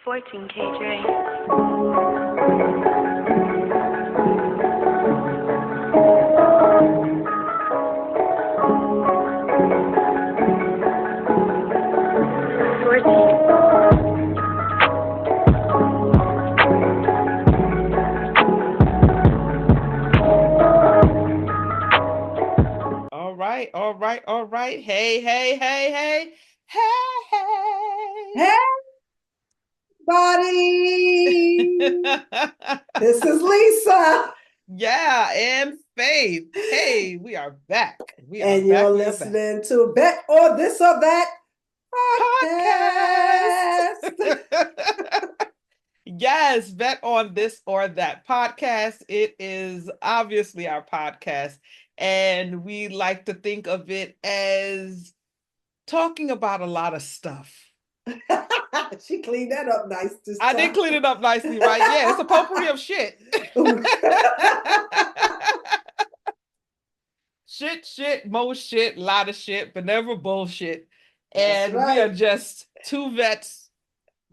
14 KJ. All right. Hey, hey, hey, hey, hey, Hey, buddy. This is Lisa. yeah, and Faith. Hey, we are back. We are And back. you're We are back. listening to Bet or This or That Podcast. podcast. Yes, bet on this or that podcast. It is obviously our podcast, and we like to think of it as talking about a lot of stuff. She cleaned that up nice this I did time. clean it up nicely, right? Yeah, it's a potpourri of shit. shit, most shit, lot of shit, but never bullshit. That's And we are right. just two vets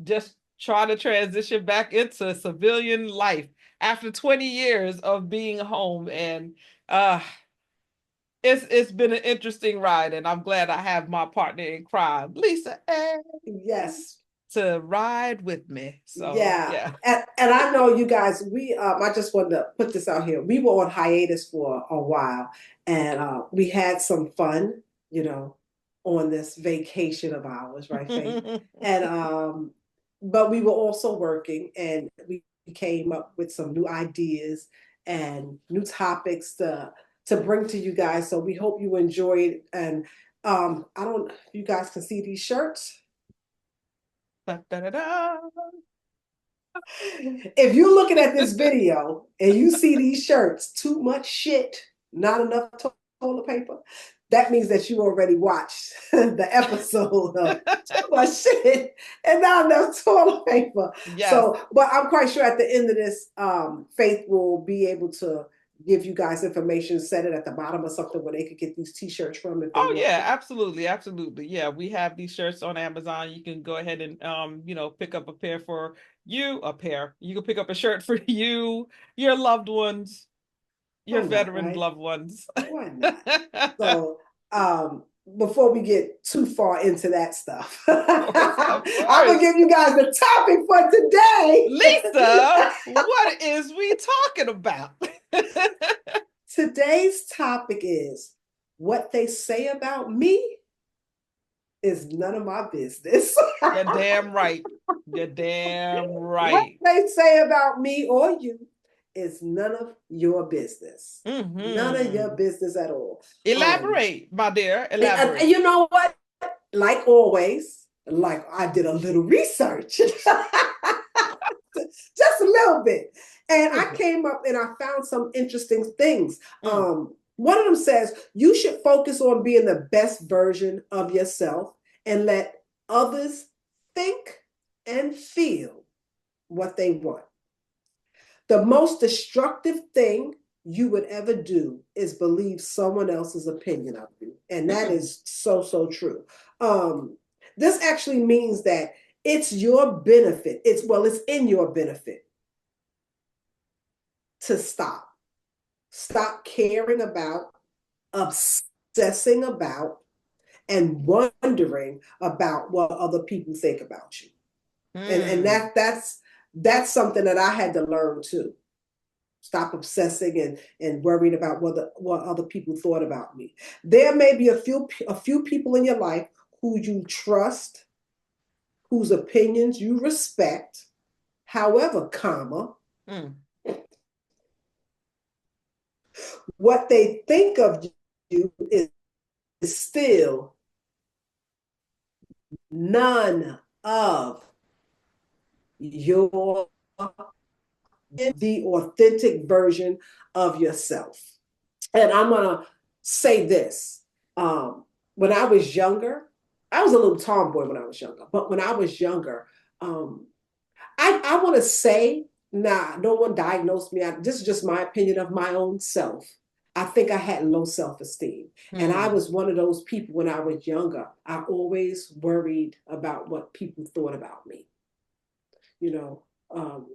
just trying to transition back into civilian life after 20 years of being home. And uh it's been an interesting ride, and I'm glad I have my partner in crime, Lisa, Yes. to ride with me. So Yeah. yeah. And I know you guys, I just wanted to put this out here. We were on hiatus for a while and we had some fun, you know, on this vacation of ours, right, Faith? And but we were also working and we came up with some new ideas and new topics to bring to you guys. So we hope you enjoyed and I don't know if you guys can see these shirts. If you're looking at this video and you see these shirts, too much shit, not enough toilet paper, that means that you already watched the episode of too much shit and not enough toilet paper. Yes. So, but I'm quite sure at the end of this, Faith will be able to give you guys information, set it at the bottom or something where they could get these t-shirts from if they Oh want yeah, to. absolutely. Yeah, we have these shirts on Amazon. You can go ahead and pick up a pair for you, a pair. You can pick up a shirt for you, your loved ones, your Why not, veteran right? loved ones. Why not? So, before we get too far into that stuff, Of I'm gonna course. give you guys the topic for Lisa, today. what is we talking about? Today's topic is what they say about me is none of my business. You're damn right. You're damn What right. they say about me or you is none of your business. None of your Mm-hmm. business at all. Elaborate, my dear. And Elaborate. you know what? Like always, like I did a little research, just a little bit. And I came up and I found some interesting things. Mm. One of them says you should focus on being the best version of yourself and let others think and feel what they want. The most destructive thing you would ever do is believe someone else's opinion of you. And that Mm. is so, so true. Um, this actually means that it's your benefit. It's in your benefit to stop. Stop caring about, obsessing about, and wondering about what other people think about you. And Mm. that's something that I had to learn too. Stop obsessing and worrying about what other people thought about me. There may be a few people in your life who you trust, whose opinions you respect. However, Mm. what they think of you is still none of your the authentic version of yourself. And I'm gonna say this. When I was younger, I was a little tomboy when I was younger, but when I was younger, um, I want to say, nah, no one diagnosed me. This is just my opinion of my own self. I think I had low self esteem. And I Mm. was one of those people when I was younger. I always worried about what people thought about me. you know,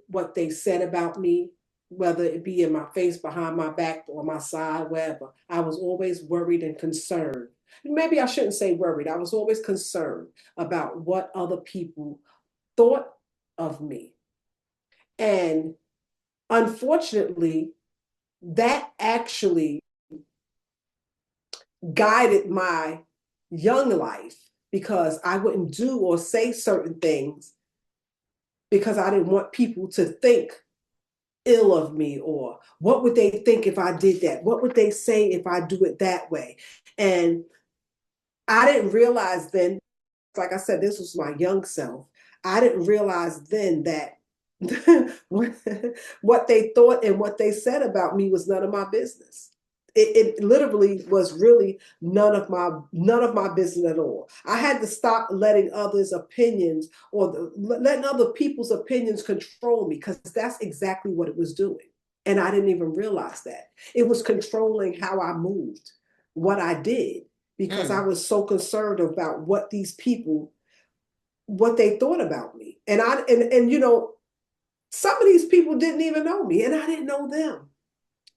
what they said about me, whether it be in my face, behind my back, or my side, wherever. I was always worried and concerned. Maybe I shouldn't say worried. I was always concerned about what other people thought of me. And unfortunately, that actually guided my young life because I wouldn't do or say certain things because I didn't want people to think ill of me, or what would they think if I did that? What would they say if I do it that way? And I didn't realize then, like I said, this was my young self. I didn't realize then that what they thought and what they said about me was none of my business. It literally was really none of my business at all. I had to stop letting others' opinions or letting other people's opinions control me, because that's exactly what it was doing. And I didn't even realize that. It was controlling how I moved, what I did, because I Mm. was so concerned about what they thought about me. And some of these people didn't even know me, and I didn't know them.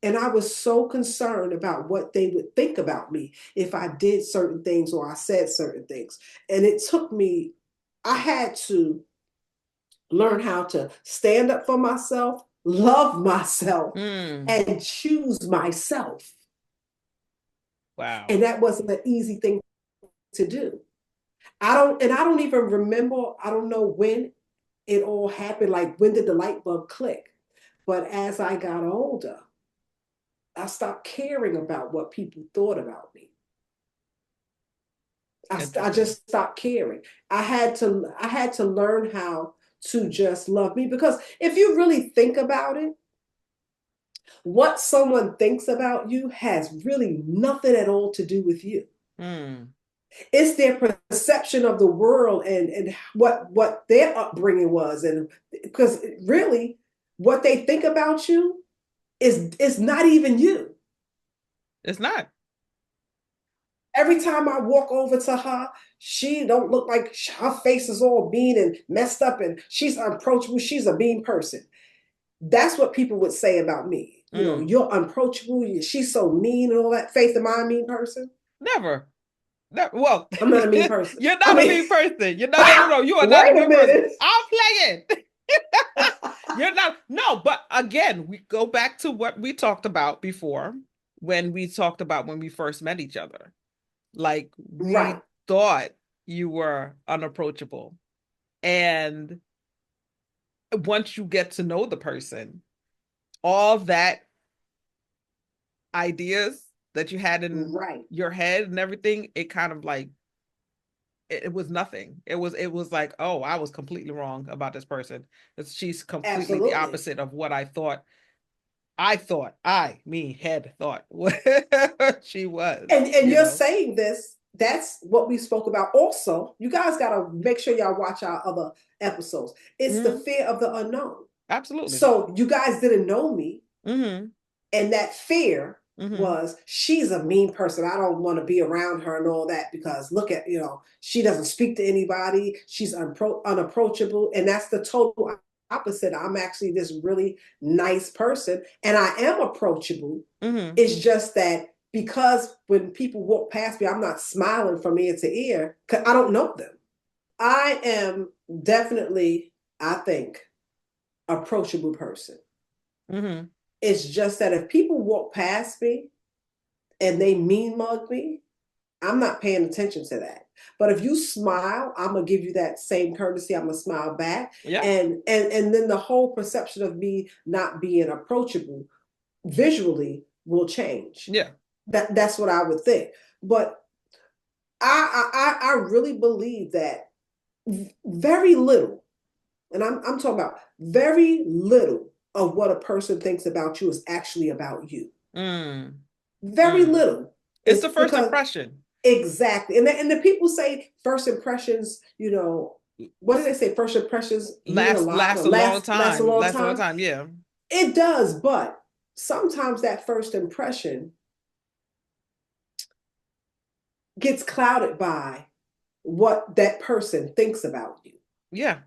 And I was so concerned about what they would think about me if I did certain things or I said certain things. And it took me, I had to learn how to stand up for myself, love myself, Mm. and choose myself. Wow. And that wasn't an easy thing to do. I don't even remember, I don't know when it all happened, like when did the light bulb click? But as I got older, I stopped caring about what people thought about me. I Interesting. just stopped caring. I had to learn how to just love me, because if you really think about it, what someone thinks about you has really nothing at all to do with you. Mm. It's their perception of the world, and what their upbringing was, and because really what they think about you is not even you. It's not. Every time I walk over to her, she don't look like, her face is all mean and messed up, and she's unapproachable. She's a mean person. That's what people would say about me. Mm. You're unapproachable. She's so mean and all that. Faith, am I a mean person? Never. Never. Well, I'm not a mean person. you're I not a mean, mean person. You're not. No, no, no. You are not a wait a mean person. minute. I'm playing. You're not. No, but again, we go back to what we talked about before when we talked about when we first met each other. Like Right. we thought you were unapproachable. And once you get to know the person, all that ideas that you had in Right. your head and everything, it kind of like it was nothing. It was like, oh, I was completely wrong about this person. She's completely the Absolutely. opposite of what I thought. Me, head thought she was, And you you're know. saying this, that's what we spoke about. Also, you guys got to make sure y'all watch our other episodes. It's the Mm, fear of the unknown. absolutely. So you guys didn't know me, Mm-hmm. and that fear Mm-hmm. was, she's a mean person. I don't want to be around her and all that, because look at, she doesn't speak to anybody. She's unapproachable. And that's the total opposite. I'm actually this really nice person, and I am approachable. Mm-hmm. It's just that because when people walk past me, I'm not smiling from ear to ear because I don't know them. I am definitely, I think, approachable person. Mm-hmm. It's just that if people walk past me and they mean mug me, I'm not paying attention to that. But if you smile, I'm gonna give you that same courtesy. I'm gonna smile back, Yeah. and then the whole perception of me not being approachable visually will change. Yeah. That's what I would think. But I really believe that very little, and I'm talking about very little of what a person thinks about you is actually about you. Mm. Very Mm. little. It's the It's first because impression. exactly, and the people say first impressions. What do they say? First impressions mean a lot, or Last a long last a time. long Last a long time. time. Yeah. It does, but sometimes that first impression gets clouded by what that person thinks about you. Yeah.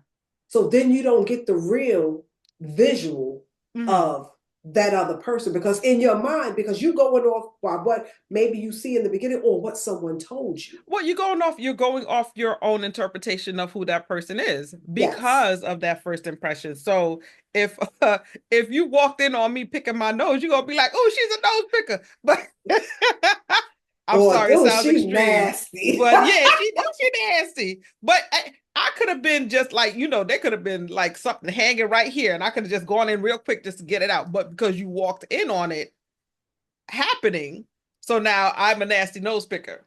So then you don't get the real visual Mm-hmm. of that other person, because in your mind, because you're going off by what maybe you see in the beginning or what someone told you. Well, you're going off your own interpretation of who that person is Yes. because of that first impression. So if if you walked in on me picking my nose, you're gonna be like, oh, she's a nose picker. But I'm Or, sorry, it oh, sounds she's extreme. nasty. But yeah, she nasty. But I could have been just like, there could have been like something hanging right here, and I could have just gone in real quick just to get it out. But because you walked in on it happening, so now I'm a nasty nose picker.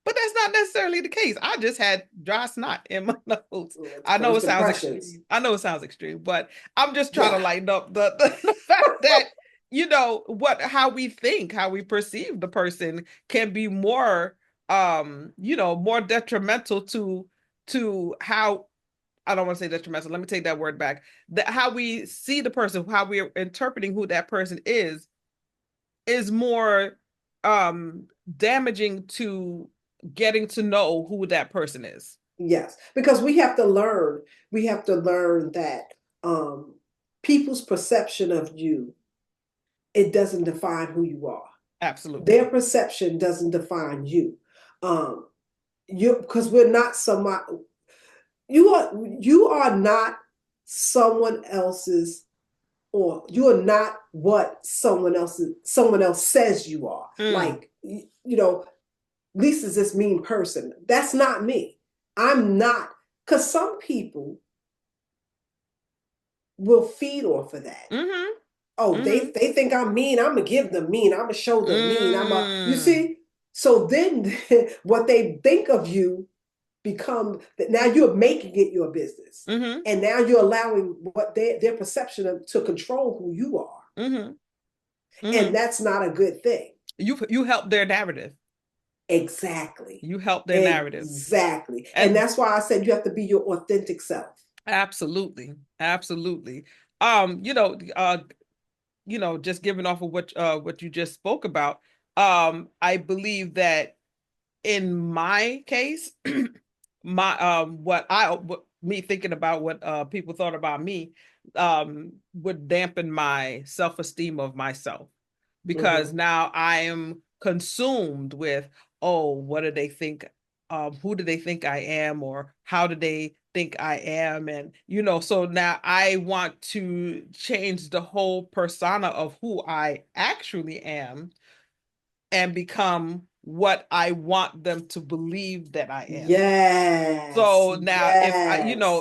But that's not necessarily the case. I just had dry snot in my nose. I know it First sounds impressions. extreme. I know it sounds extreme, but I'm just trying to Yeah. lighten up the fact that, how we think, how we perceive the person can be more, more detrimental to how, I don't want to say detrimental. Let me take that word back. That how we see the person, how we're interpreting who that person is more damaging to getting to know who that person is. Yes. Because we have to learn that people's perception of you, it doesn't define who you are. Their Absolutely. perception doesn't define you. Um, you because we're not somebody you are not someone else's, or you are not what someone else says you are. Mm. Like, Lisa's this mean person. That's not me. I'm not, because some people will feed off of that. Mm-hmm. Oh, they Mm-hmm. they think I'm mean. I'm gonna give them mean. I'm gonna show them mean. You Mm. see. So then, what they think of you become that now you're making it your business, Mm-hmm. and now you're allowing what their perception of to control who you are, Mm-hmm. and Mm-hmm. that's not a good thing. You help their narrative. Exactly. You help their narrative. Exactly. And And that's why I said you have to be your authentic self. absolutely. Absolutely. Just giving off of what you just spoke about, I believe that in my case, my me thinking about what people thought about me would dampen my self-esteem of myself, because Mm-hmm. now I am consumed with, oh, what do they think, who do they think I am, or how do they think I am, and so now I want to change the whole persona of who I actually am and become what I want them to believe that I am. Yes. So now Yes.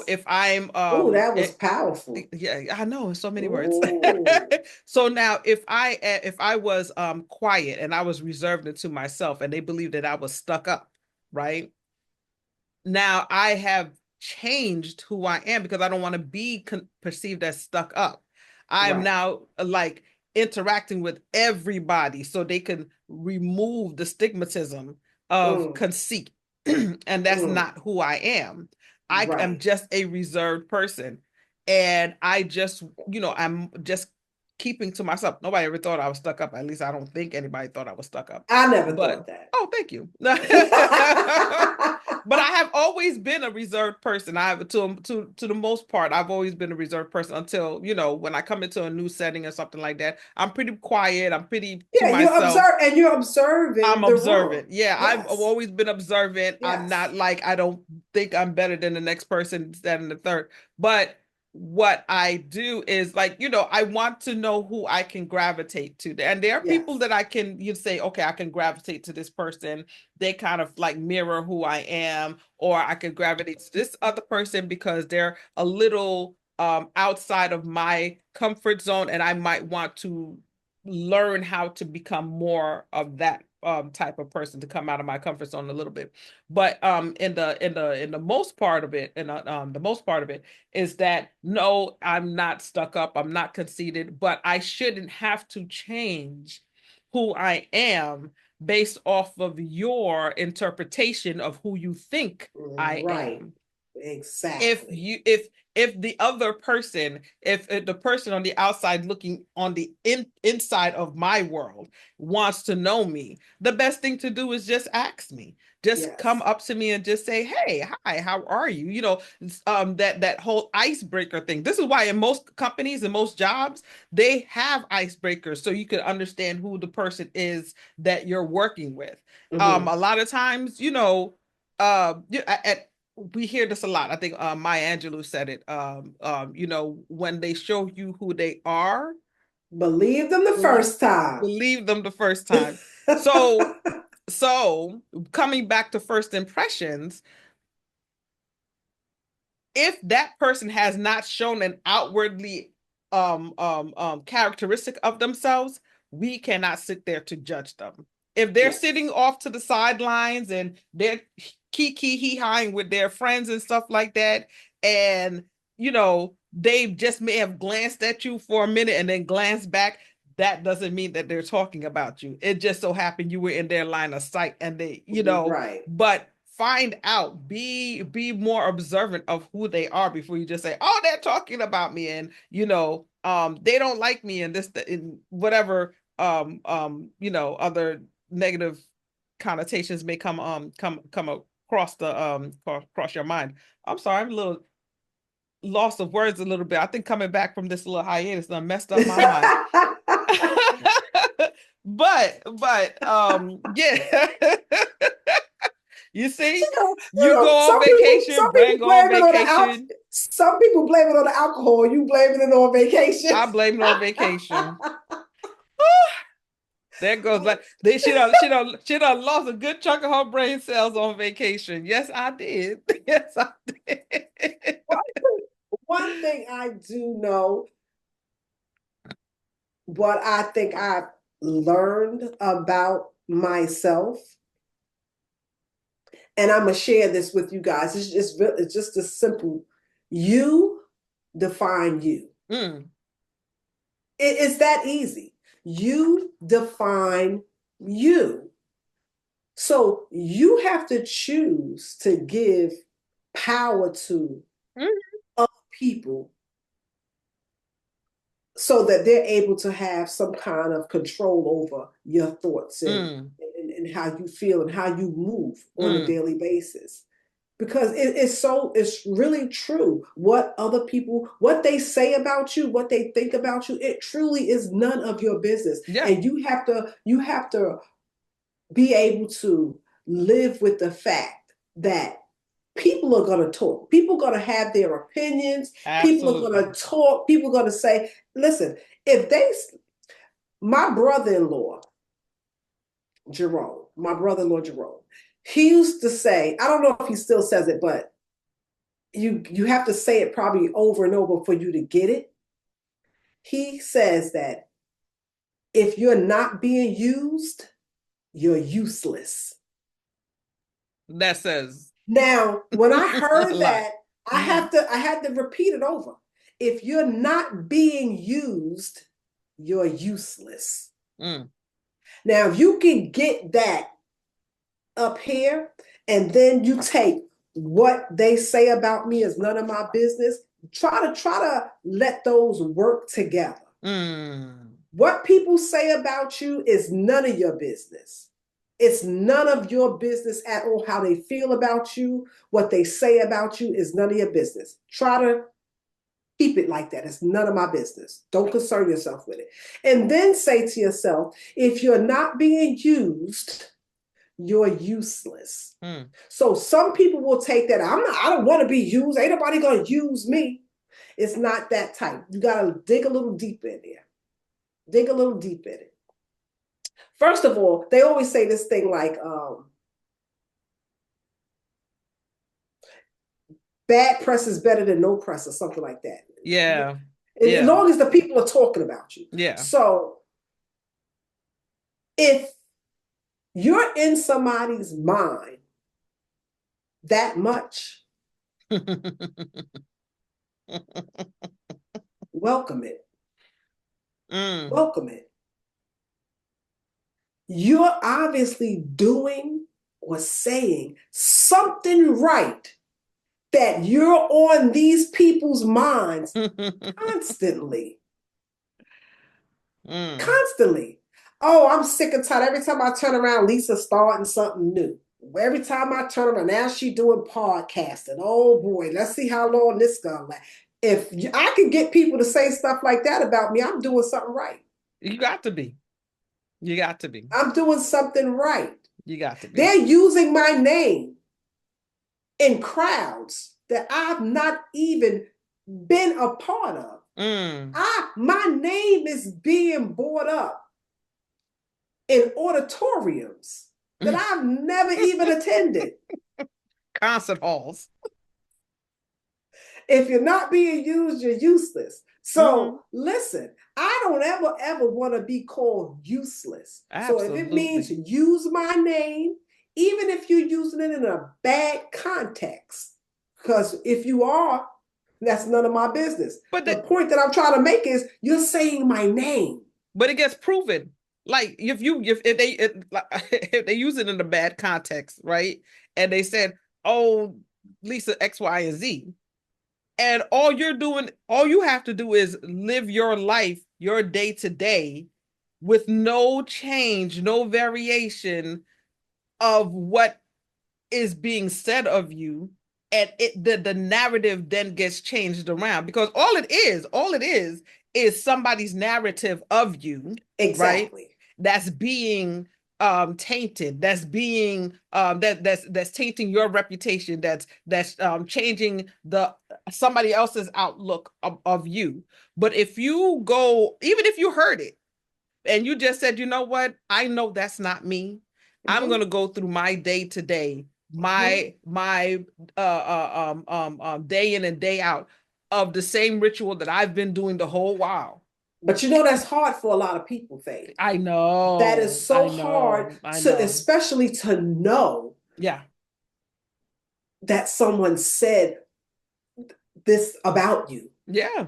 if I'm Oh, that was powerful. yeah, I know, so many words. Oh. So now if I was quiet and I was reserved into myself and they believed that I was stuck up, right? Now I have changed who I am because I don't want to be perceived as stuck up. I am Right. now like interacting with everybody so they can remove the stigmatism of Mm, conceit. And that's mm, not who I am. I am right. just a reserved person. And I'm just keeping to myself. Nobody ever thought I was stuck up. At least I don't think anybody thought I was stuck up. I never But thought that. oh, thank you. But I have always been a reserved person. I have to the most part, I've always been a reserved person until, when I come into a new setting or something like that. I'm pretty quiet. I'm pretty to Yeah, myself. you're I'm observing the room. observant. Yeah, I've Yes. always been observant. I'm Yes. not like, I don't think I'm better than the next person, that and the third. But what I do is like, I want to know who I can gravitate to. And there are people Yes. that I can, you say, okay, I can gravitate to this person. They kind of like mirror who I am, or I can gravitate to this other person because they're a little outside of my comfort zone, and I might want to learn how to become more of that type of person, to come out of my comfort zone a little bit. But in the most part of it, and the most part of it is that no, I'm not stuck up, I'm not conceited, but I shouldn't have to change who I am based off of your interpretation of who you think I Right. am. if Exactly. you if the other person, if the person on the outside looking on the inside of my world wants to know me, the best thing to do is just ask me, just come Yes. up to me and just say, hey, hi, how are you, that whole icebreaker thing. This is why in most companies and most jobs they have icebreakers so you can understand who the person is that you're working with. Hmm. A lot of times, at we hear this a lot. I think Maya Angelou said it. When they show you who they are, Believe them the believe, first time. believe them the first time. So, so coming back to first impressions, if that person has not shown an outwardly characteristic of themselves, we cannot sit there to judge them. If they're sitting Yes. off to the sidelines and they're kiki hee hawing with their friends and stuff like that, and they just may have glanced at you for a minute and then glanced back, that doesn't mean that they're talking about you. It just so happened you were in their line of sight and Right. but find out, be more observant of who they are before you just say, oh, they're talking about me, and they don't like me, and this in whatever other negative connotations may come across the across your mind. I'm sorry, I'm a little lost of words a little bit. I think coming back from this little hiatus done messed up my mind. but yeah. You see, you go on vacation, Some people bring on blame it on vacation. some people blame it on the alcohol. You blaming it on vacation. I blame it on vacation. There goes like they she done lost a good chunk of her brain cells on vacation. Yes, I did. Yes, I did. One thing I do know, what I think I've learned about myself, and I'm gonna share this with you guys. It's just a simple. You define you. Mm, It's that easy. You define you. So you have to choose to give power to mm, other people so that they're able to have some kind of control over your thoughts mm, and how you feel and how you move on a mm. daily basis. Because it's really true what other people, what they say about you, what they think about you, it truly is none of your business. Yeah, And you have to be able to live with the fact that people are going to talk. People are going to have their opinions. People are absolutely. going to talk. People are going to say, listen, if they, my brother in law, Jerome, he used to say, I don't know if he still says it, but you have to say it probably over and over for you to get it. He says that if you're not being used, you're useless. That says Now, when I a heard lot. that, Mm, I had to repeat it over. If you're not being used, you're useless. mm, Now, if you can get that up here and then you take what they say about me is none of my business, try to let those work together. mm. What people say about you is none of your business. It's none of your business at all. How they feel about you, what they say about you is none of your business. Try to keep it like that. It's none of my business. Don't concern yourself with it. And then say to yourself, if you're not being used, you're useless. Mm. So some people will take that. I don't want to be used. Ain't nobody gonna use me. It's not that type. You gotta dig a little deep in there. Dig a little deep in it. First of all, they always say this thing like bad press is better than no press or something like that. Yeah, As yeah, long as the people are talking about you. yeah. So if you're in somebody's mind that much, welcome it. Mm, Welcome it. You're obviously doing or saying something right that you're on these people's minds constantly. Mm. Constantly. Oh, I'm sick and tired. Every time I turn around, Lisa's starting something new. Every time I turn around, now she's doing podcasting. Oh boy, let's see how long this gonna last. If I can get people to say stuff like that about me, I'm doing something right. You got to be. You got to be. I'm doing something right. You got to be. They're using my name in crowds that I've not even been a part of. Mm. My name is being brought up in auditoriums that I've never even attended. Concert halls. If you're not being used, you're useless. Mm-hmm. So listen, I don't ever want to be called useless. So if it means Absolutely. use my name, even if you're using it in a bad context, because if you are, that's none of my business. But The the, point that I'm trying to make is you're saying my name. but it gets proven. Like if they use it in a bad context, right? And they said, "Oh, Lisa X, Y, and Z," and all you have to do is live your life, your day to day, with no change, no variation of what is being said of you, and the narrative then gets changed around, because all it is somebody's narrative of you, right? Exactly. That's being tainted, that's being that's tainting your reputation, that's changing the somebody else's outlook of you. But if you go, even if you heard it and you just said, you know what, I know that's not me. I'm Mm-hmm. gonna go through my day to day, Mm-hmm. my day in and day out of the same ritual that I've been doing the whole while. But you know that's hard for a lot of people, Faith. I That is know, so I hard know, I to, know. especially to know Yeah. that someone said this about you. Yeah.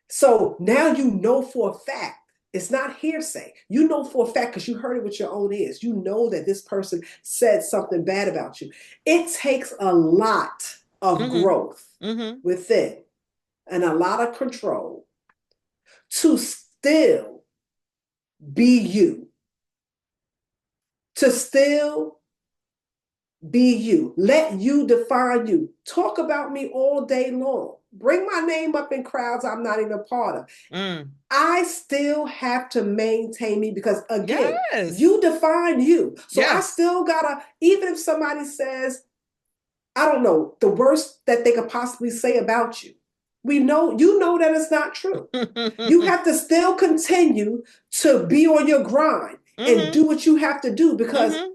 So now you know for a fact, it's not hearsay. You know for a fact because you heard it with your own ears. You know that this person said something bad about you. It takes a lot of Mm-hmm. growth Mm-hmm. within and a lot of control to still be you, to still be you. Let you define you. Talk about me all day long. Bring my name up in crowds I'm not even a part of. Mm. I still have to maintain me because, again, Yes. you define you. So I Yes. still gotta, even if somebody says, I don't know, the worst that they could possibly say about you, you know that it's not true. You Mm-hmm. have to still continue to be on your grind and do what you have to do because Mm-hmm.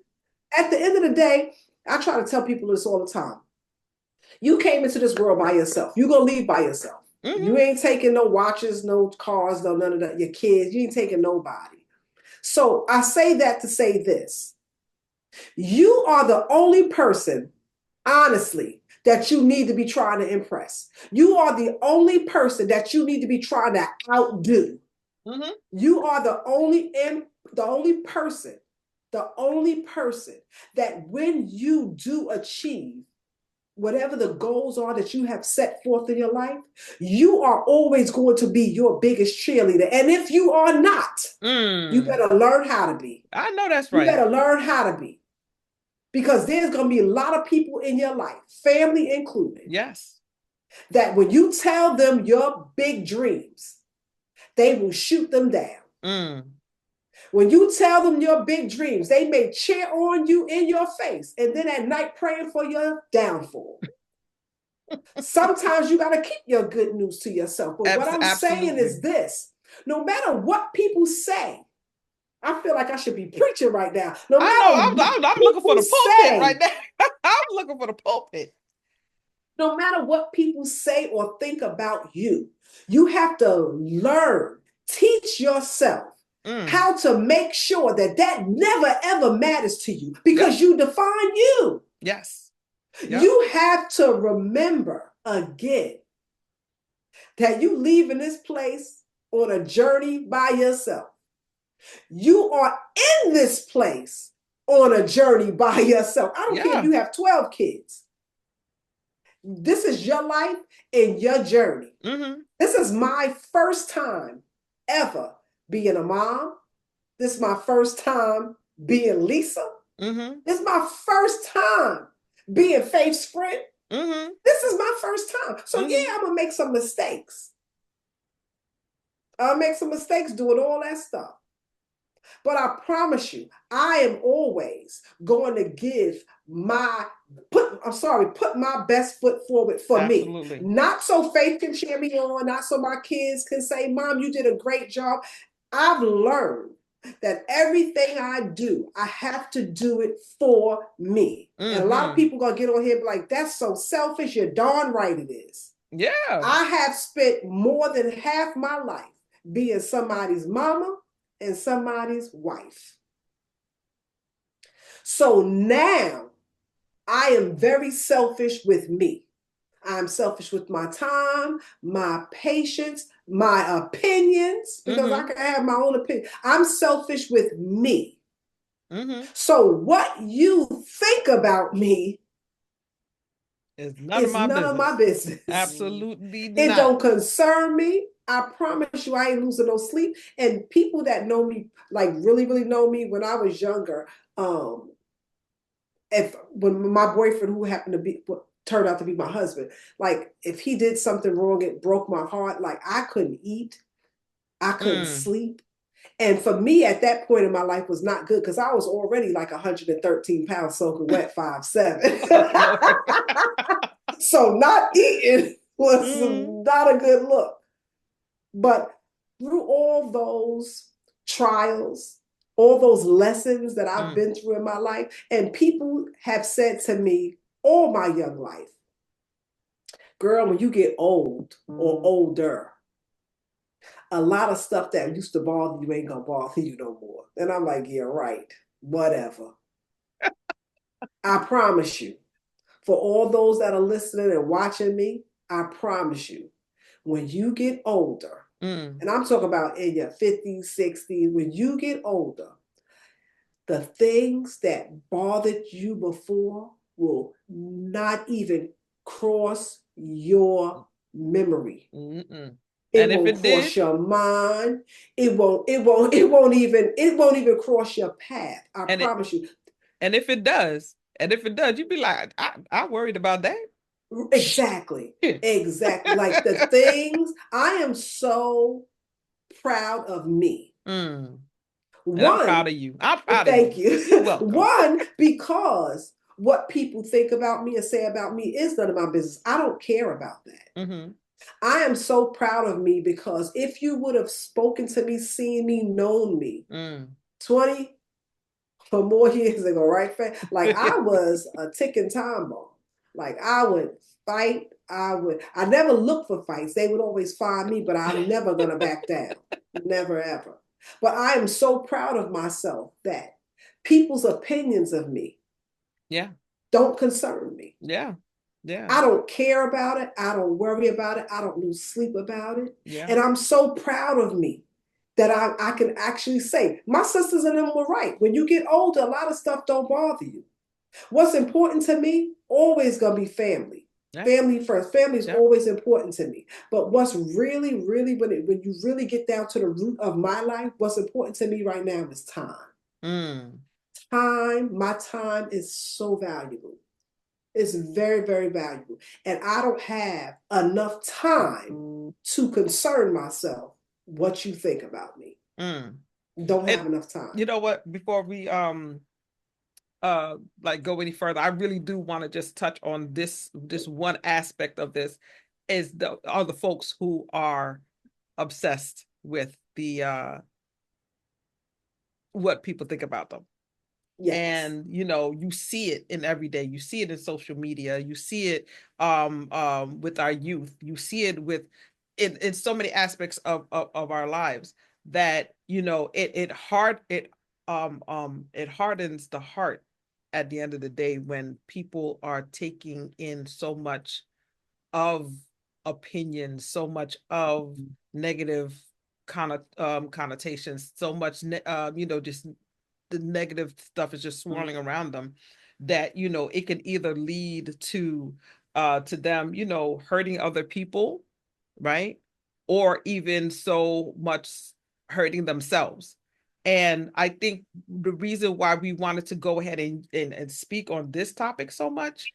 at the end of the day, I try to tell people this all the time. You came into this world by yourself. You're going to leave by yourself. You Mm-hmm. ain't taking no watches, no cars, no none of that. Your kids, you ain't taking nobody. So I say that to say this. You are the only person, honestly, that you need to be trying to impress. You are the only person that you need to be trying to outdo. Mm-hmm. You are the only person that when you do achieve whatever the goals are that you have set forth in your life, you are always going to be your biggest cheerleader. And if you are not, you Mm. better learn how to be. I know that's You right. better learn how to be because there's going to be a lot of people in your life, family included, Yes. that when you tell them your big dreams, they will shoot them down. Mm. When you tell them your big dreams, they may cheer on you in your face and then at night praying for your downfall. Sometimes you got to keep your good news to yourself. But what I'm saying Absolutely. is this: no matter what people say, I feel like I should be preaching right now. No I know. matter what I'm looking for people the pulpit right say, now. I'm looking for the pulpit. no matter what people say or think about you, you have to learn, teach yourself Mm. how to make sure that that never ever matters to you Yep. because you define you. Yes. Yep. You have to remember again that you leaving this place on a journey by yourself. You are in this place on a journey by yourself. I don't care if Yeah. you have 12 kids. This is your life and your journey. Mm-hmm. This is my first time ever being a mom. This is my first time being Lisa. Mm-hmm. This is my first time being Faith's friend. Mm-hmm. This is my first time. So yeah, Mm-hmm. I'm gonna make some mistakes. I'll make some mistakes doing all that stuff. But I promise you, I am always going to give put my best foot forward for me. Absolutely. Not so Faith can cheer me on, not so my kids can say, Mom, you did a great job. I've learned that everything I do, I have to do it for me. And a lot of Mm-hmm. people gonna get on here and be like, that's so selfish. You're darn right it is. Yeah. I have spent more than half my life being somebody's mama and somebody's wife. So now I am very selfish with me. I'm selfish with my time, my patience, my opinions, because I Mm-hmm. can have my own opinion. I'm selfish with me. Mm-hmm. So what you think about me It's none of is my none of my business. business. Absolutely It not. don't concern me. I promise you, I ain't losing no sleep. And people that know me, like really, really know me when I was younger, if when my boyfriend, who happened to be turned out to be my husband, like if he did something wrong, it broke my heart. Like I couldn't eat, I couldn't Mm. sleep. And for me at that point in my life was not good because I was already like 113 pounds soaking wet 5'7". Oh, Lord. So not eating was Mm. not a good look. But through all those trials, all those lessons that I've Mm. been through in my life, and people have said to me all my young life, girl, when you get old or older, a lot of stuff that used to bother you ain't gonna bother you no more. And I'm like, yeah, right, whatever. I promise you, for all those that are listening and watching me, I promise you, when you get older, Mm. and I'm talking about in your 50s, 60s, when you get older, the things that bothered you before will not even cross your memory. Mm-mm. And It if won't it did, cross your mind. It won't even cross your path. I and it promise you. and if it does, and if it does, you'd be like, I worried about that. Exactly. Shit. Exactly. Like the things, I am so proud of me. Mm. And I'm proud One, of you. I'm proud of thank you. You're you. welcome. One, because what people think about me and say about me is none of my business. I don't care about that. Mm-hmm. I am so proud of me because if you would have spoken to me, seen me, known me Mm. 20 or more years ago, right? Like I was a ticking time bomb. Like I would fight. I never looked for fights. They would always find me, but I'm never gonna back down. Never ever. But I am so proud of myself that people's opinions of me Yeah. don't concern me. Yeah. Yeah. I don't care about it. I don't worry about it. I don't lose sleep about it. Yeah. And I'm so proud of me that I can actually say, my sisters and them were right. When you get older, a lot of stuff don't bother you. What's important to me, always gonna be family. Yeah. Family first. Family is Yeah. always important to me. But what's really, really, when you really get down to the root of my life, what's important to me right now is time. Mm. Time, my time is so valuable. It's very, very valuable. And I don't have enough time to concern myself what you think about me. Mm. Don't And have enough time. you know what? Before we like go any further, I really do want to just touch on this one aspect of this is the are the folks who are obsessed with the what people think about them. Yes. And you see it in every day, you see it in social media, you see it with our youth, you see it with in so many aspects of our lives that it hardens the heart at the end of the day when people are taking in so much of opinions, so much of negative connotations, so much just the negative stuff is just swirling around them, that it can either lead to to them, hurting other people, right? Or even so much hurting themselves. And I think the reason why we wanted to go ahead and speak on this topic so much,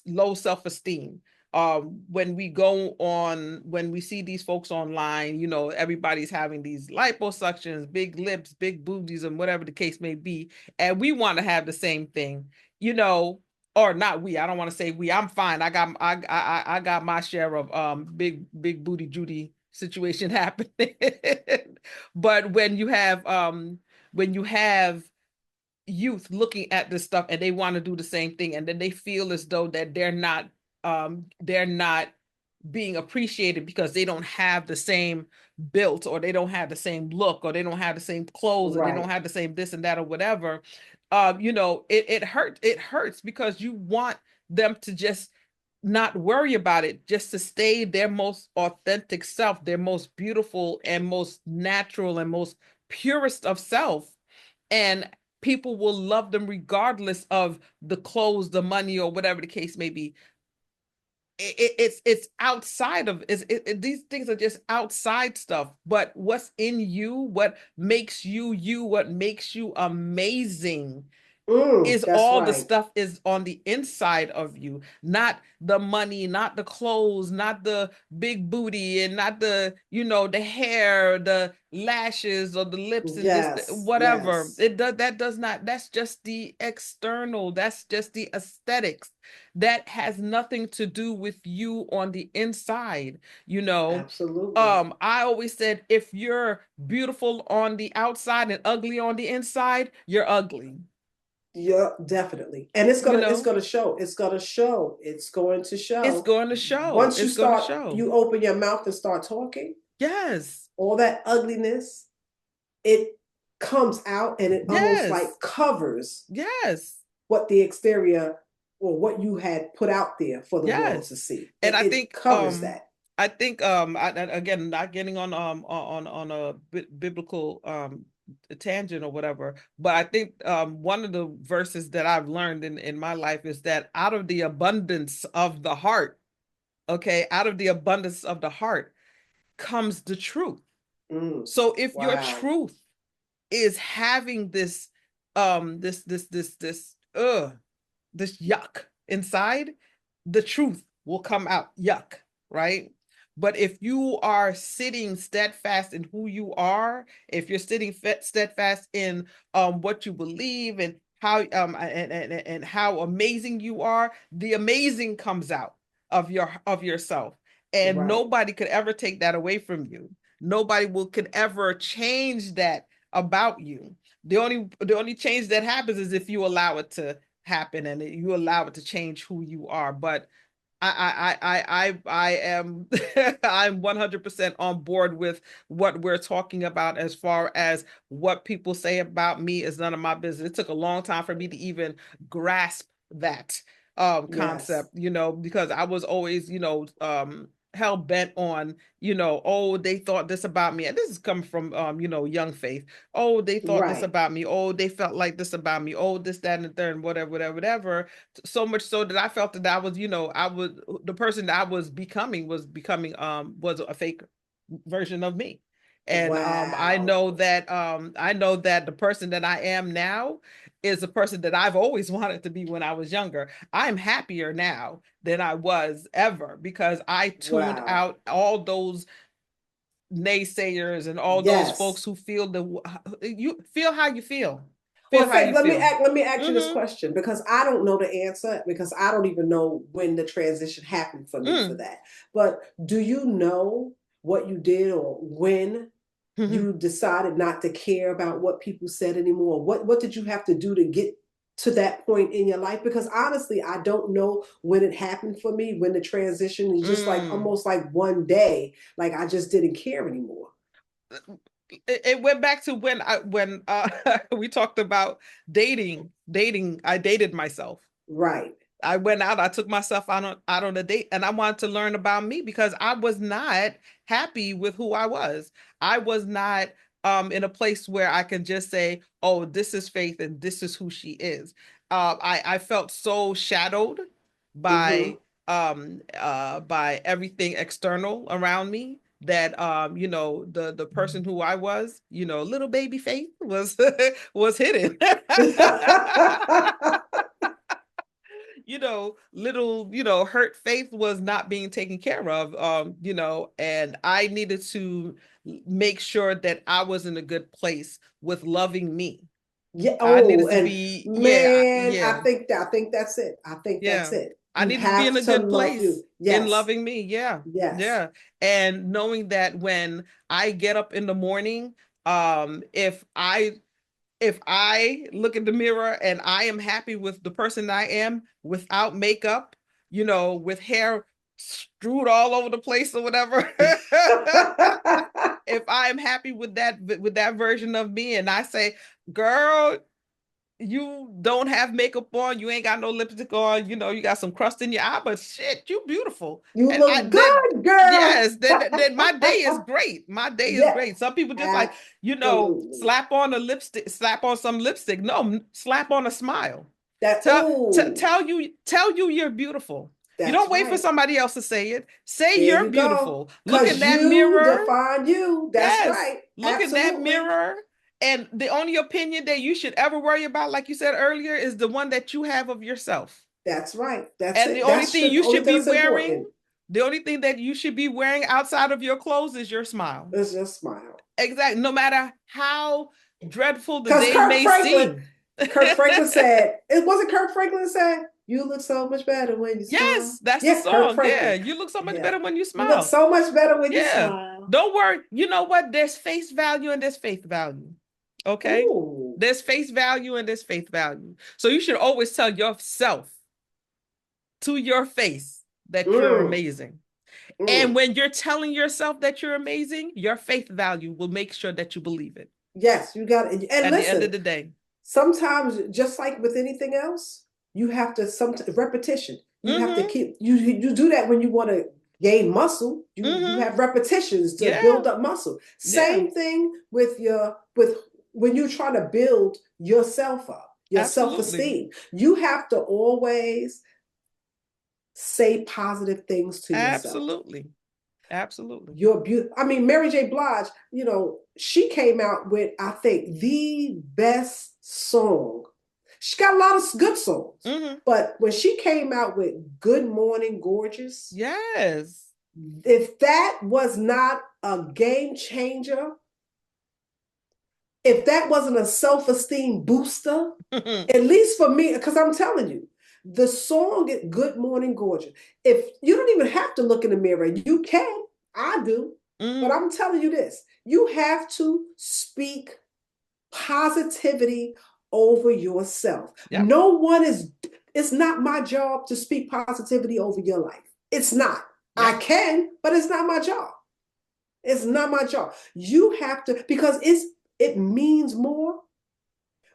low self-esteem. When we see these folks online, everybody's having these liposuctions, big lips, big booties, and whatever the case may be. And we want to have the same thing, you know, or not we. I don't want to say we. I'm fine. I got my share of big booty Judy situation happening. But when you have youth looking at this stuff and they want to do the same thing, and then they feel as though that they're not being appreciated because they don't have the same built, or they don't have the same look, or they don't have the same clothes, or they don't Right. have the same this and that or whatever. It hurts because you want them to just not worry about it, just to stay their most authentic self, their most beautiful and most natural and most purest of self. And people will love them regardless of the clothes, the money, or whatever the case may be. It's outside of these things are just outside stuff, but what's in you, what makes you you, what makes you amazing, is That's all the right. stuff is on the inside of you, not the money, not the clothes, not the big booty, and not the hair, the lashes, or the lips, and this Yes, whatever. yes. That does not, that's just the external, that's just the aesthetics. That has nothing to do with you on the inside, you know. Absolutely. I always said, if you're beautiful on the outside and ugly on the inside, you're ugly. Yeah, definitely. And you it's know gonna show. It's gonna show. It's going to it's show. going to show, Once it's going to show. you open your mouth and start talking, Yes, all that ugliness, it comes out and it almost yes, like covers yes, what the exterior or what you had put out there for the world to yes. see. And I It think covers that. again, not getting on a biblical tangent or whatever, but I think one of the verses that I've learned in my life is that out of the abundance of the heart, okay, out of the abundance of the heart comes the truth. Mm, So if your wow. truth is having this yuck inside, the truth will come out yuck, right? But if you are sitting steadfast in who you are, if you're sitting steadfast in what you believe, and and how amazing you are, the amazing comes out of yourself, and Right. nobody could ever take that away from you. Nobody could ever change that about you. The only change that happens is if you allow it to happen, and you allow it to change who you are. But I am I'm 100% on board with what we're talking about. As far as what people say about me is none of my business. It took a long time for me to even grasp that Yes. concept, because I was always, hell bent on, oh, they thought this about me. And this is coming from young faith. Oh, they thought this Right. about me. Oh, they felt like this about me. Oh, this, that, and the third, and whatever, whatever, whatever. So much so that I felt that I was, the person that I was a fake version of me. And Wow. I know that the person that I am now is the person that I've always wanted to be when I was younger. I'm happier now than I was ever, because I tuned Wow. out all those naysayers and all those folks Yes. who feel you feel how you feel. Well, Feel how you feel. let me ask you this Mm-hmm. question because I don't know the answer because I don't even know when the transition happened for me for Mm. that. But do you know what you did or when you decided not to care about what people said anymore? What did you have to do to get to that point in your life? Because honestly, I don't know when it happened for me, when the transition is just like Mm. almost like one day, like I just didn't care anymore. It went back to when we talked about dating. I dated myself. Right. I went out, I took myself out on a date, and I wanted to learn about me because I was not happy with who I was. I was not in a place where I can just say, oh, this is Faith and this is who she is. I felt so shadowed Mm-hmm. by by everything external around me, that the person who I was, little baby Faith was was hidden. Little, hurt Faith was not being taken care of, and I needed to make sure that I was in a good place with loving me. Yeah. I Oh, needed to and be, yeah, man, yeah, I think that's it. I think that's yeah. it. I You needed to be in have a to good love place you. in Yes. loving me. Yeah. Yes. Yeah. And knowing that when I get up in the morning, if I look in the mirror and I am happy with the person I am without makeup, with hair strewed all over the place or whatever. If I am happy with that version of me, and I say, girl, you don't have makeup on, you ain't got no lipstick on, you got some crust in your eye, but shit, you beautiful. You And I look then good, girl. yes, then my day is great. My day is Yeah, great. Some people just like, absolutely. slap on some lipstick. No, slap on a smile. That Tell oh, tell you you're beautiful. You that's don't wait for right. somebody else to say it. Say There you're you go. beautiful. Look in Cause that you mirror. define you. That's Yes. right. Look in that Absolutely. mirror. And the only opinion that you should ever worry about, like you said earlier, is the one that you have of yourself. That's right. That's And the it. only That's thing the you only should thing be that's wearing, important the only thing that you should be wearing outside of your clothes is your smile. is just smile. Exactly. No matter how dreadful the Because day may seem. Kirk Franklin said, it wasn't Kirk Franklin said, you look so much better when you smile. Yes, that's the Yeah, Kirk song. Yeah, Franklin. you look so much Yeah. better when you You look smile. so much better when you Yeah. smile. Don't worry. You know what? There's face value and there's faith value. Okay? Ooh. There's face value and there's faith value. So you should always tell yourself to your face that you're Mm, amazing. And mm. when you're telling yourself that you're amazing, your faith value will make sure that you believe it Yes, you got it. And at the end listen, of the day. sometimes just like with anything else, you have to some repetition. You have to Mm-hmm. keep you do that when you want to gain muscle. You Mm-hmm. have repetitions to Yeah. build up muscle. Yeah. Same thing with with when you're trying to build yourself up, your Absolutely. self-esteem. You have to always say positive things to yourself. Absolutely. Absolutely. You're beautiful. I mean, Mary J. Blige, she came out with, I think, the best song. She got a lot of good songs, Mm-hmm. but when she came out with Good Morning Gorgeous, Yes. if that was not a game changer, if that wasn't a self esteem booster, at least for me, because I'm telling you, the song Good Morning Gorgeous, if you don't even have to look in the mirror, you can. I do. But Mm-hmm. I'm telling you this, you have to speak positivity over yourself. Yep. No one is, it's not my job to speak positivity over your life. It's not. I Yep. can, but it's not my job. It's not my job. You have to, because it means more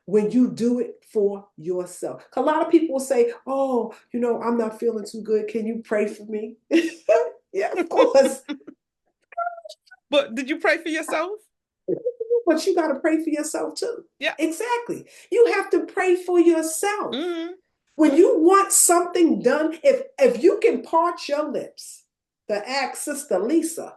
when you do it for yourself. A lot of people will say, oh, I'm not feeling too good. Can you pray for me? Yeah, of course. But did you pray for yourself? But you got to pray for yourself too. Yeah. Exactly. You have to pray for yourself. Mm-hmm. When you want something done, if you can part your lips to ask Sister Lisa,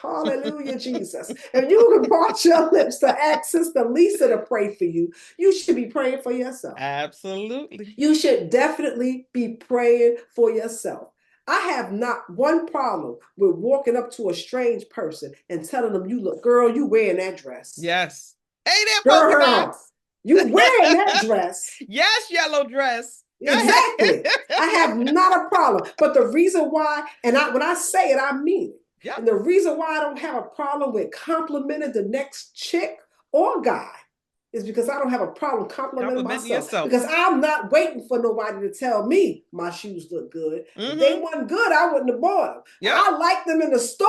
hallelujah, Jesus. If you can part your lips to ask Sister Lisa to pray for you, you should be praying for yourself. Absolutely. You should definitely be praying for yourself. I have not one problem with walking up to a strange person and telling them, you look, girl, you wearing that dress. Yes. Hey there, polka Girl, dots. you wearing that dress. Yes, yellow dress. Go ahead. Exactly. I have not a problem. But the reason why, and when I say it, I mean it. Yep. And the reason why I don't have a problem with complimenting the next chick or guy is because I don't have a problem complimenting Complimenting myself. yourself. Because I'm not waiting for nobody to tell me my shoes look good. If they Mm-hmm. weren't good, I wouldn't have bought them. Yep. I liked them in the store.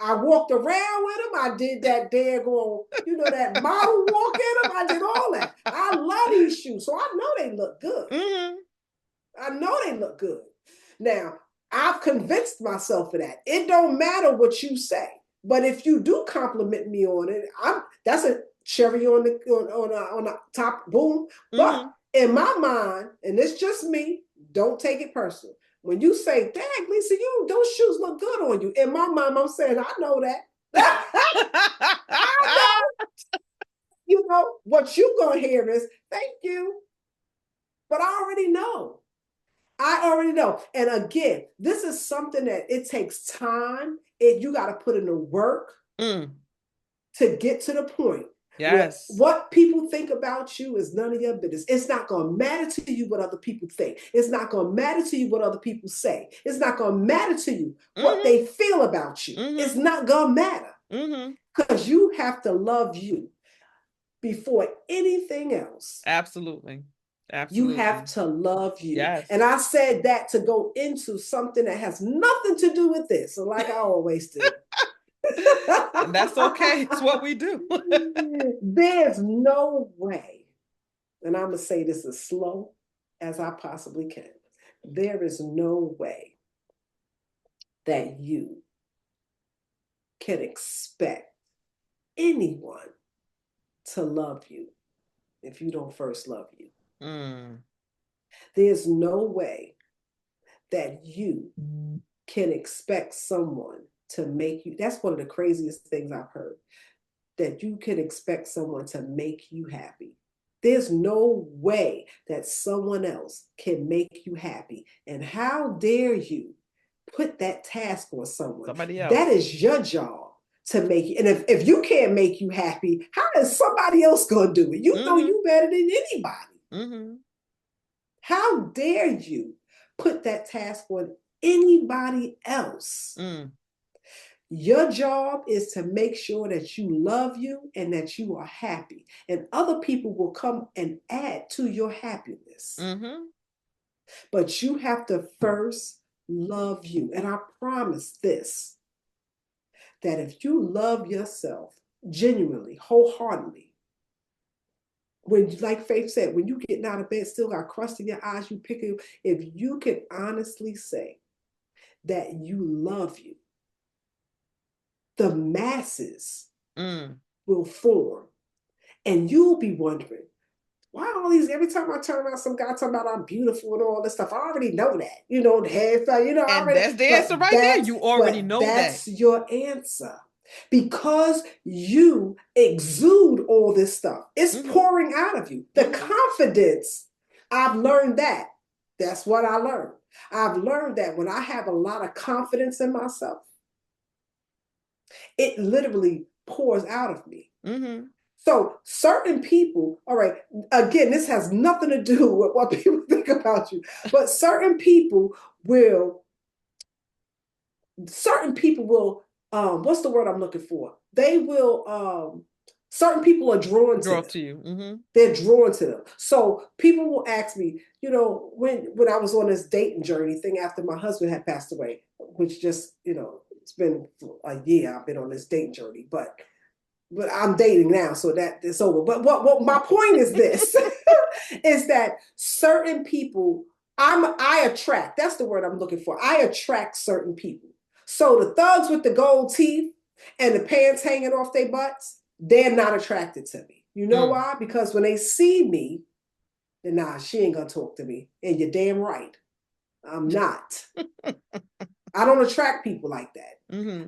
I walked around with them. I did that daggone, that model walk in them. I did all that. I love these shoes. So I know they look good. Mm-hmm. I know they look good. Now, I've convinced myself of that. It don't matter what you say. But if you do compliment me on it, that's a cherry on the top, boom. Mm-hmm. But in my mind, and it's just me, don't take it personal. When you say, dang, Lisa, those shoes look good on you. In my mind, I'm saying, I know that. I know. What you gonna hear is, thank you. But I already know. I already know. And again, this is something that it takes time. You got to put in the work to get to the point where Yes. what people think about you is none of your business. It's not going to matter to you what other people think. It's not going to matter to you what other people say. It's not going to matter to you what they feel about you. It's not going to matter because you have to love you before anything else. Absolutely. You Absolutely. have to love you. Yes. And I said that to go into something that has nothing to do with this. So like I always do. And that's okay. It's what we do. There's no way, and I'm going to say this as slow as I possibly can. There is no way that you can expect anyone to love you if you don't first love you. There's no way that you can expect someone to make you. That's one of the craziest things I've heard, that you can expect someone to make you happy. There's no way that someone else can make you happy. And how dare you put that task on someone? Somebody else. That is your job to make you. And if you can't make you happy, how is somebody else going to do it? You know you better than anybody. How dare you put that task on anybody else? Your job is to make sure that you love you and that you are happy. And other people will come and add to your happiness. But you have to first love you. And I promise this, that if you love yourself genuinely, wholeheartedly, when, like Faith said, when you getting out of bed, still got crust in your eyes, you pick it. If you can honestly say that you love you, the masses will form. And you'll be wondering, why all these, every time I turn around, some guy talking about I'm beautiful and all this stuff. I already know that. The hairstyle, And already. that's the answer right there. You already know that's your answer. Because you exude all this stuff. It's pouring out of you. The confidence, I've learned that. That's what I learned. I've learned that when I have a lot of confidence in myself, it literally pours out of me. So certain people, all right, again, this has nothing to do with what people think about you, but certain people will, what's the word I'm looking for? They will, certain people are drawn to you. They're drawn to them. So people will ask me, when I was on this dating journey thing after my husband had passed away, which just, it's been a year I've been on this dating journey, but I'm dating now, so that it's over. But what my point is this, is that certain people I attract. That's the word I'm looking for. I attract certain people. So the thugs with the gold teeth and the pants hanging off their butts, they're not attracted to me. You know why? Because when they see me, then nah, she ain't gonna talk to me. And you're damn right. I'm not. I don't attract people like that.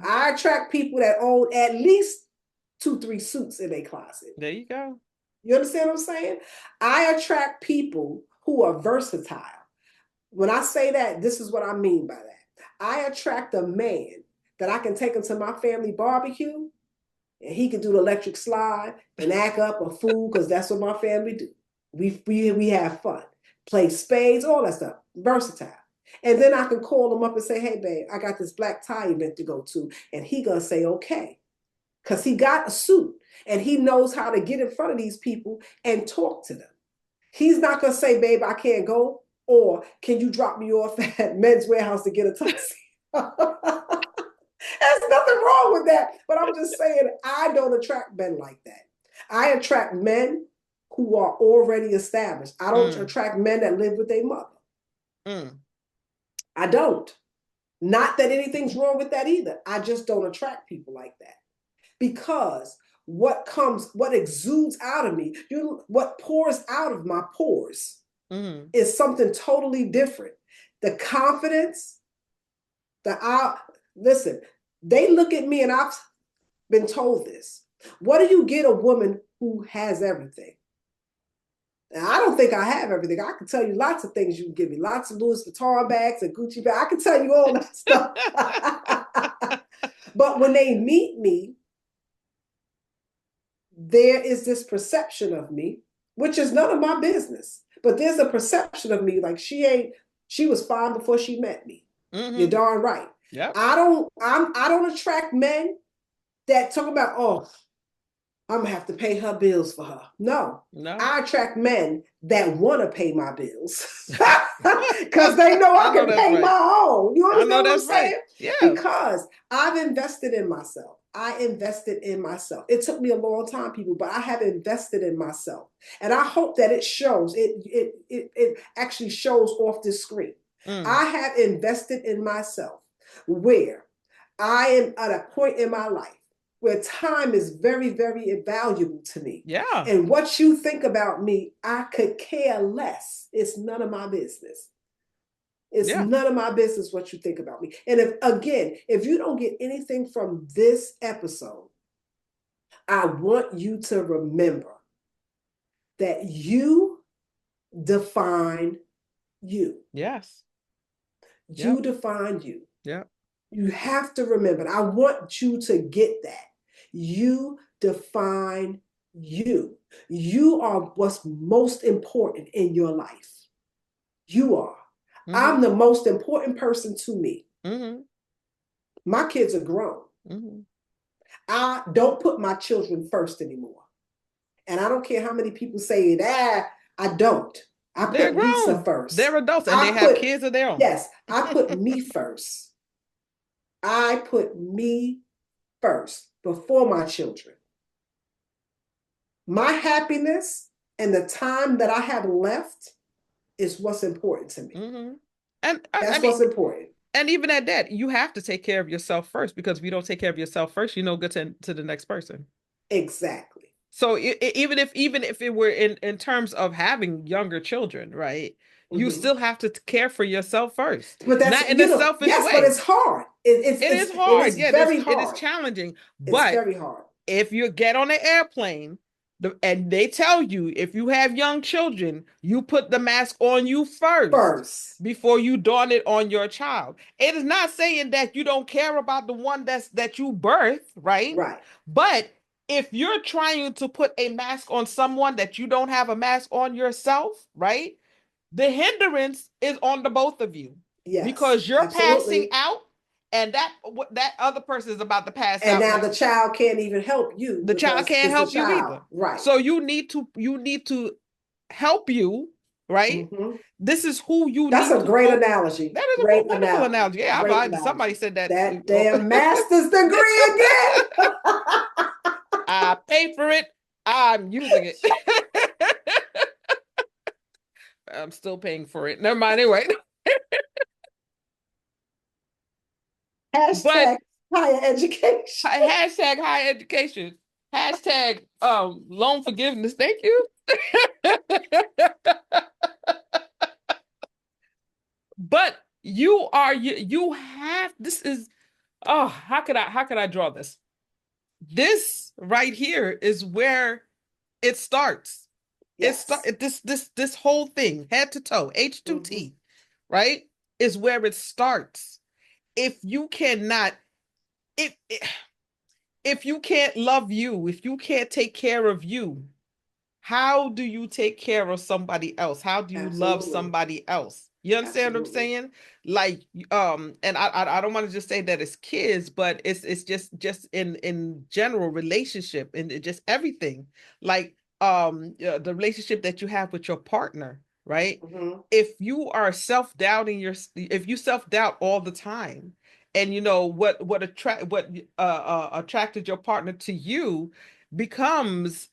I attract people that own at least 2-3 suits in their closet. There you go. You understand what I'm saying? I attract people who are versatile. When I say that, this is what I mean by that. I attract a man that I can take him to my family barbecue and he can do the electric slide and act up a fool, because that's what my family do. We have fun, play spades, all that stuff. Versatile. And then I can call him up and say, hey, babe, I got this black tie event to go to. And he gonna say, okay. Because he got a suit and he knows how to get in front of these people and talk to them. He's not going to say, babe, I can't go, or can you drop me off at Men's Warehouse to get a taxi? There's nothing wrong with that. But I'm just saying, I don't attract men like that. I attract men who are already established. I don't attract men that live with their mother. I don't. Not that anything's wrong with that either. I just don't attract people like that. Because what exudes out of me, what pours out of my pores is something totally different the confidence, the I listen, they look at me and I've been told this. What do you get a woman who has everything? Now, I don't think I have everything. I can tell you lots of things you can give me, lots of Louis Vuitton bags and Gucci bags. I can tell you all that stuff. But when they meet me, there is this perception of me, which is none of my business. But there's a perception of me like she was fine before she met me. You're darn right. Yep. I don't attract men that talk about, oh, I'm gonna have to pay her bills for her. No. I attract men that want to pay my bills because they know I can pay my own. You understand what I'm saying? Yeah. Because I've invested in myself. I invested in myself. It took me a long time, people, but I have invested in myself, and I hope that it shows. It actually shows off this screen. I have invested in myself, where I am at a point in my life where time is very, very valuable to me. Yeah. And what you think about me, I could care less. It's none of my business. It's none of my business what you think about me. And if you don't get anything from this episode, I want you to remember that you define you. Yes. You define you. Yeah. You have to remember. I want you to get that. You define you. You are what's most important in your life. You are. I'm the most important person to me. My kids are grown. I don't put my children first anymore. And I don't care how many people say that. I don't. I put Lisa first. They're adults and they have kids of their own. Yes, I put me first. I put me first before my children. My happiness and the time that I have left is what's important to me. And that's what's important. And even at that, you have to take care of yourself first, because if you don't take care of yourself first, you're no good to the next person. Exactly. So even if it were in terms of having younger children, right? You still have to care for yourself first, but that's not in a selfish way. But it's hard. It is hard. It is very hard. It is challenging. But it's very hard. If you get on an airplane and they tell you, if you have young children, you put the mask on you first before you don it on your child. It is not saying that you don't care about the one that you birth, right? Right. But if you're trying to put a mask on someone that you don't have a mask on yourself, right? The hindrance is on the both of you. Yes, because you're passing out, and that other person is about to pass out. And now the child can't even help you. The child can't help you either. Right. So you need to help you, right? This is who you That's need. That's a great analogy. That is a wonderful analogy. Yeah, somebody said that. That damn master's degree again. I pay for it. I'm using it. I'm still paying for it. Never mind. Anyway. Hashtag higher education. Hashtag higher education. Hashtag loan forgiveness. Thank you. But you have, this is, oh, how could I draw this? This right here is where it starts. Yes. This whole thing, head to toe, H2T, right, is where it starts. If you cannot, if you can't love you, if you can't take care of you, how do you take care of somebody else? How do you love somebody else? You understand what I'm saying? Like, and I don't want to just say that it's kids, but it's just in general relationship and just everything. Like, the relationship that you have with your partner, right? If you are self-doubting if you self-doubt all the time, and you know what attracted your partner to you becomes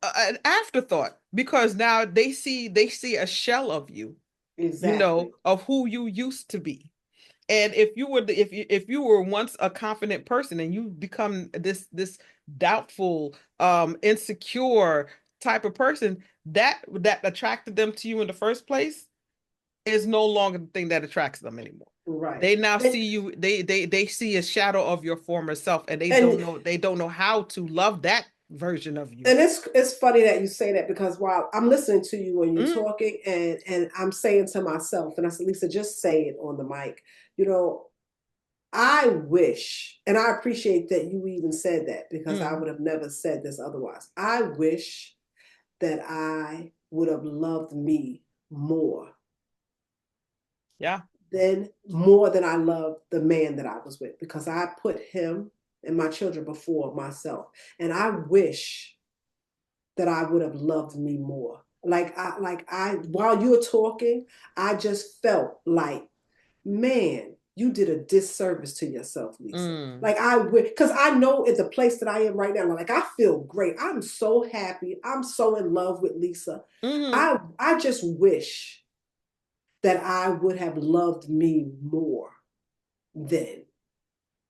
an afterthought, because now they see a shell of you. Exactly. You know, of who you used to be. And if you were once a confident person and you become this doubtful, insecure type of person that attracted them to you in the first place, is no longer the thing that attracts them anymore. Right. They now see you, they see a shadow of your former self, and And they don't know how to love that version of you. and it's funny that you say that, because while I'm listening to you when you're Mm, talking, and I'm saying to myself, and I said, Lisa, just say it on the mic. You know, I wish, and I appreciate that you even said that, because I mm, would have never said this otherwise. I wish that I would have loved me more yeah. more than I loved the man that I was with, because I put him and my children before myself. And I wish that I would have loved me more. While you were talking, I just felt like, man, you did a disservice to yourself, Lisa. Mm, Like I would, because I know at the place that I am right now, like I feel great. I'm so happy. I'm so in love with Lisa. mm-hmm, I just wish that I would have loved me more then.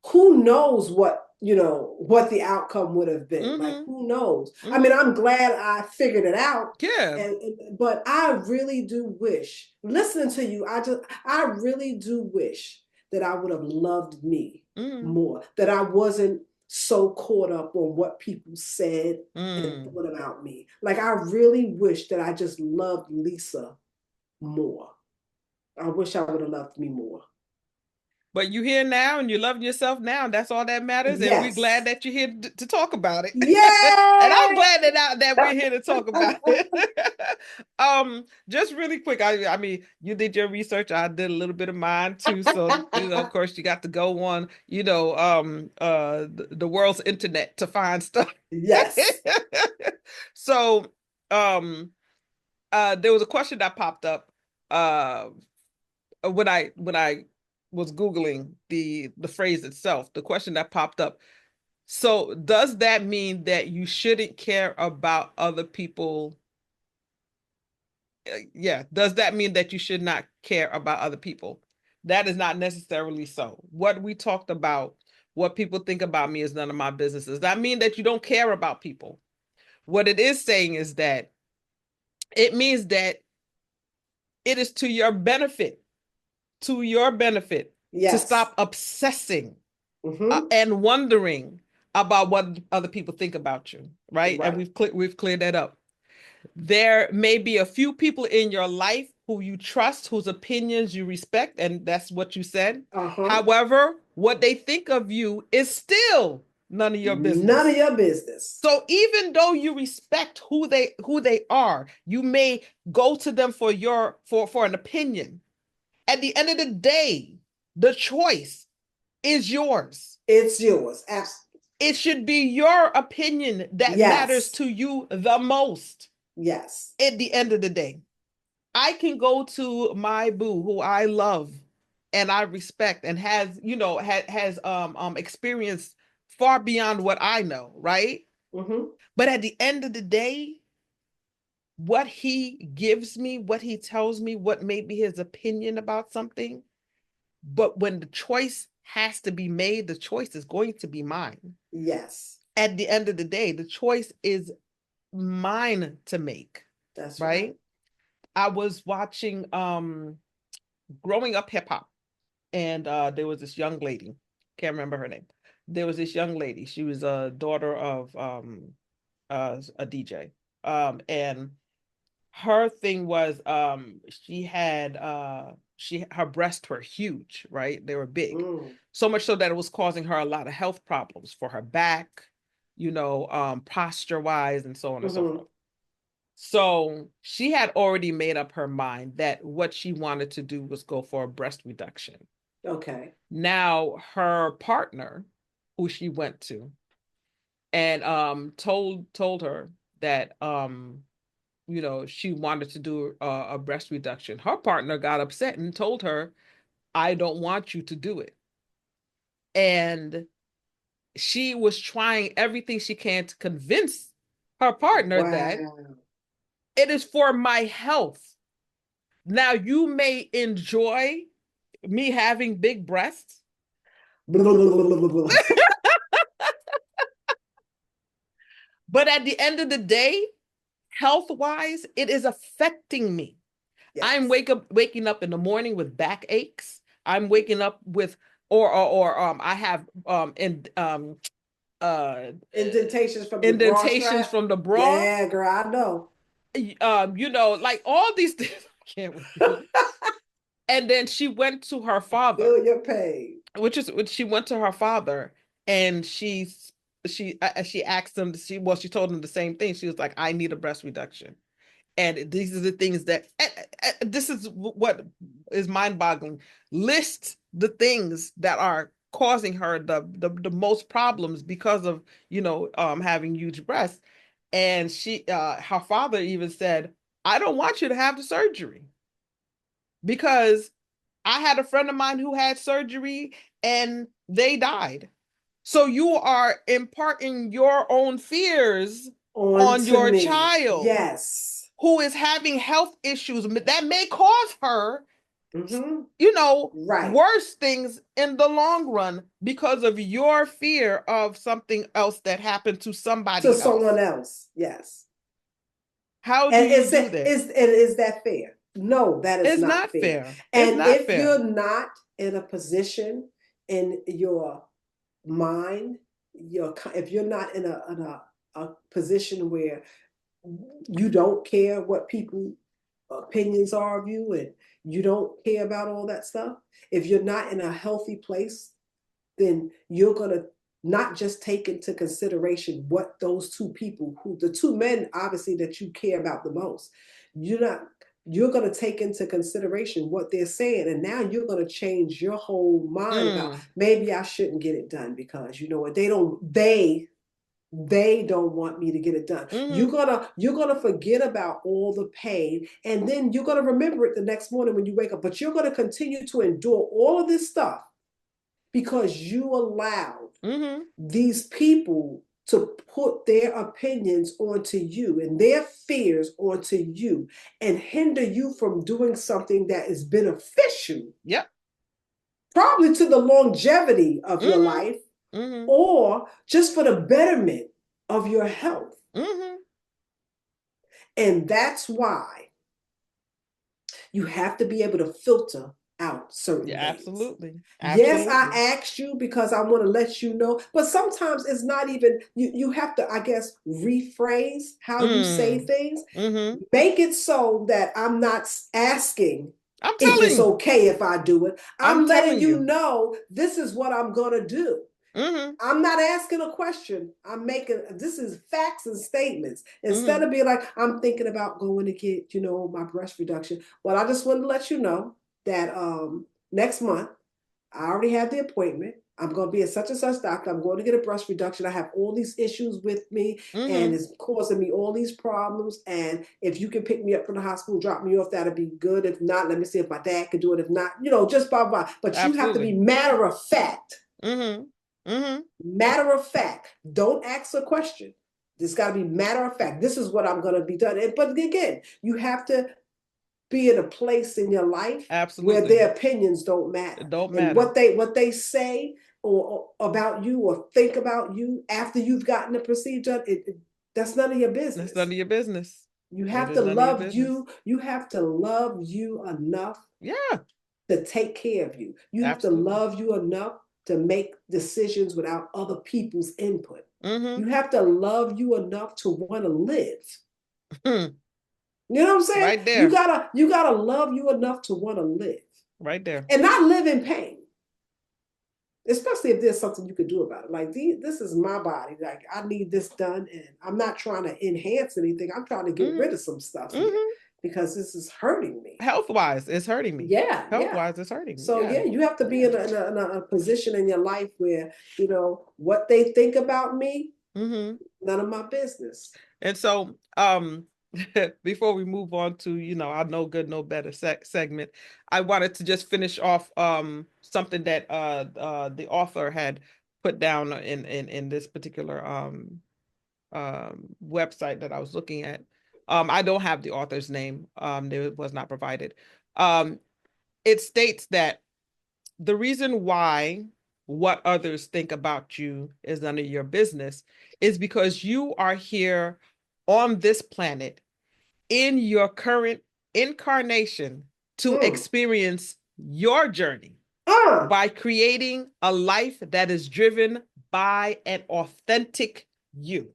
Who knows what the outcome would have been? Like, mm-hmm, who knows? I mean, mm-hmm. I'm glad I figured it out. Yeah. But I really do wish, listening to you, I really do wish that I would have loved me Mm, more, that I wasn't so caught up on what people said and mm. thought about me. Like, I really wish that I just loved Lisa more. I wish I would have loved me more. But you here now and you're loving yourself now, and that's all that matters. And we're glad Yes. that you're here to talk about it. And I'm Yay! glad that we're here to talk about it. Just really quick, I mean, you did your research, I did a little bit of mine too. So, of course, you got to go on, the world's internet to find stuff. Yes. So, um, there was a question that popped up uh when I was Googling the phrase itself, the question that popped up. So does that mean that you shouldn't care about other people? Yeah, does that mean that you should not care about other people? That is not necessarily so. What we talked about, what people think about me is none of my business. Does that mean that you don't care about people? What it is saying is that it means that it is to your benefit to Yes. stop obsessing Mm-hmm. and wondering about what other people think about you, right? And Right. we've cleared that up. There may be a few people in your life who you trust, whose opinions you respect, and that's what you said. Uh-huh. However, what they think of you is still none of your None of business. your business. So even though you respect who they are, you may go to them for an opinion. At the end of the day, the choice is yours. It's yours. Absolutely. It should be your opinion that matters Yes. to you the most Yes. at the end of the day. I can go to my boo who I love and I respect and has experienced far beyond what I know, right? Mm-hmm. But at the end of the day, what he gives me, what he tells me, what may be his opinion about something, but when the choice has to be made, the choice is going to be mine. Yes. At the end of the day, the choice is mine to make, That's right. right? I was watching Growing Up Hip Hop, and there was this young lady, can't remember her name. There was this young lady. She was a daughter of a DJ. And her thing was she her breasts were huge, right? They were big. Mm. So much so that it was causing her a lot of health problems for her back, posture wise and so on and so Mm-hmm. forth. So she had already made up her mind that what she wanted to do was go for a breast reduction. Okay. Now her partner, who she went to, and told her that she wanted to do a breast reduction. Her partner got upset and told her, I don't want you to do it. And she was trying everything she can to convince her partner that Wow. it is for my health. Now, you may enjoy me having big breasts, but at the end of the day, health wise, it is affecting me. I'm Yes. waking up in the morning with back aches. I'm waking up with I have uh Indentations from your bra indentations strap. from the bra. Yeah, girl, I know. Like all these things. I can't with you. And then she went to her father, Feel your pain. she went to her father, and she asked him. She told him the same thing. She was like, I need a breast reduction. And these are the things that this is what is mind-boggling. List the things that are causing her the most problems because of having huge breasts. And her father even said, I don't want you to have the surgery, because I had a friend of mine who had surgery and they died. So you are imparting your own fears On on to your me. child Yes. who is having health issues that may cause her, Mm-hmm. Right. worse things in the long run because of your fear of something else that happened to To somebody someone else. else. Yes. How do And you do that? is that fair? No, that is It's not not fair. fair. It's And not if fair. you're not in a position in your mind, if you're not in a position where you don't care what people opinions are of you and you don't care about all that stuff, if you're not in a healthy place, then you're going to not just take into consideration what those two people, who the two men obviously that you care about the most, you're not you're going to take into consideration what they're saying, and now you're going to change your whole mind about, Mm. maybe I shouldn't get it done because you know what, they don't want me to get it done. Mm-hmm. You're gonna forget about all the pain, and then you're gonna remember it the next morning when you wake up, but you're gonna continue to endure all of this stuff because you allowed Mm-hmm. these people to put their opinions onto you and their fears onto you and hinder you from doing something that is beneficial, Yep. probably to the longevity of your Mm-hmm. life Mm-hmm. or just for the betterment of your health. Mm-hmm. And that's why you have to be able to filter out certain Yeah, things. absolutely. Yes, I Absolutely. asked you because I want to let you know, but sometimes it's not even, you have to, I guess, rephrase how you say Mm. things. Mm-hmm. Make it so that I'm not asking I'm if it's telling. okay if I do it. I'm I'm letting telling you you. know this is what I'm going to do. Mm-hmm. I'm not asking a question. I'm making, this is facts and statements. Instead Mm-hmm. of being like, I'm thinking about going to get, my breast reduction. Well, I just wanted to let you know that next month, I already have the appointment. I'm going to be at such and such doctor. I'm going to get a breast reduction. I have all these issues with me and Mm-hmm. it's causing me all these problems. And if you can pick me up from the hospital, drop me off, that'd be good. If not, let me see if my dad can do it. If not, just blah, blah. But you have to be Absolutely. matter of fact. Mm-hmm. Mm-hmm. Matter of fact. Don't ask a question. It's got to be matter of fact. This is what I'm going to be done. But again, you have to be in a place in your life where Absolutely. their opinions don't It matter, don't and matter. what they say or about you or think about you after you've gotten the procedure, that's none of your That's none business. of your business. You It have is to none of your love business. you. You have to love you enough Yeah, to take care of you. You have to absolutely. love you enough to make decisions without other people's input. Mm-hmm. You have to love you enough to want to live. You know what I'm saying? Right You there. gotta you gotta love you enough to want to live Right there. and not live in pain, especially if there's something you could do about it. Like, this is my body. Like, I need this done, and I'm not trying to enhance anything. I'm trying to get rid Mm-hmm. of some stuff here Mm-hmm. because this is hurting me. Health wise, it's hurting me. Yeah, Health yeah. wise, it's hurting me. So Yeah. yeah, you have to be Yeah. in a position in your life where what they think about me, Mm-hmm. none of my business. And so, before we move on to, our no good, no better segment, I wanted to just finish off something that the author had put down in this particular website that I was looking at. I don't have the author's name. It was not provided. Um, it states that the reason why what others think about you is none of your business is because you are here on this planet in your current incarnation to Mm. experience your journey Uh. by creating a life that is driven by an authentic you.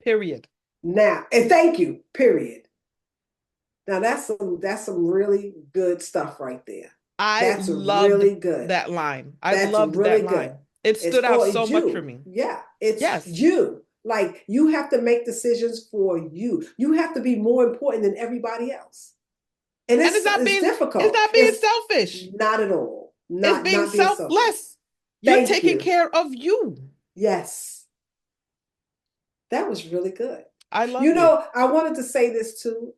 Period. Now, and thank you. Period. Now that's some really good stuff right there. I That's loved really good. that line. I That's loved that really good. line. It It's stood out or so it's much for you. me. Yeah, it's Yes. you. Like you have to make decisions for you. You have to be more important than everybody else. And And it's it's difficult. not being It's selfish. not at all. It's Not being not being selfish. selfless. You're Thank taking you. care of you. Yes. That was really good. I loved it. I wanted to say this too.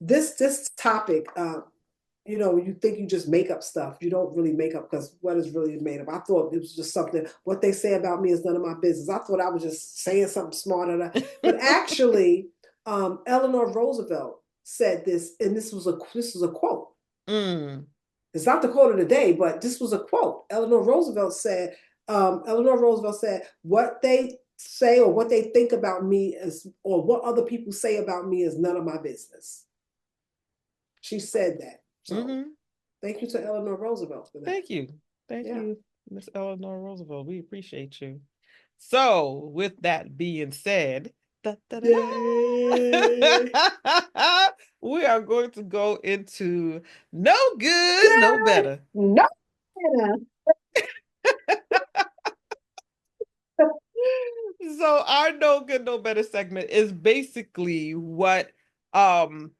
This topic, when you think you just make up stuff, you don't really make up because what is really made up? I thought it was just something. What they say about me is none of my business. I thought I was just saying something smarter, but actually, Eleanor Roosevelt said this, and this was a quote. Mm. It's not the quote of the day, but this was a quote. Eleanor Roosevelt said, what they say or what they think about me is, or what other people say about me is none of my business. She said that. So Mm-hmm. thank you to Eleanor Roosevelt for that. Thank you. Thank Yeah. you, Miss Eleanor Roosevelt. We appreciate you. So, with that being said, da, da, da, Yay. da, we are going to go into no good, no Good. better. No better. So, our no good, no better segment is basically um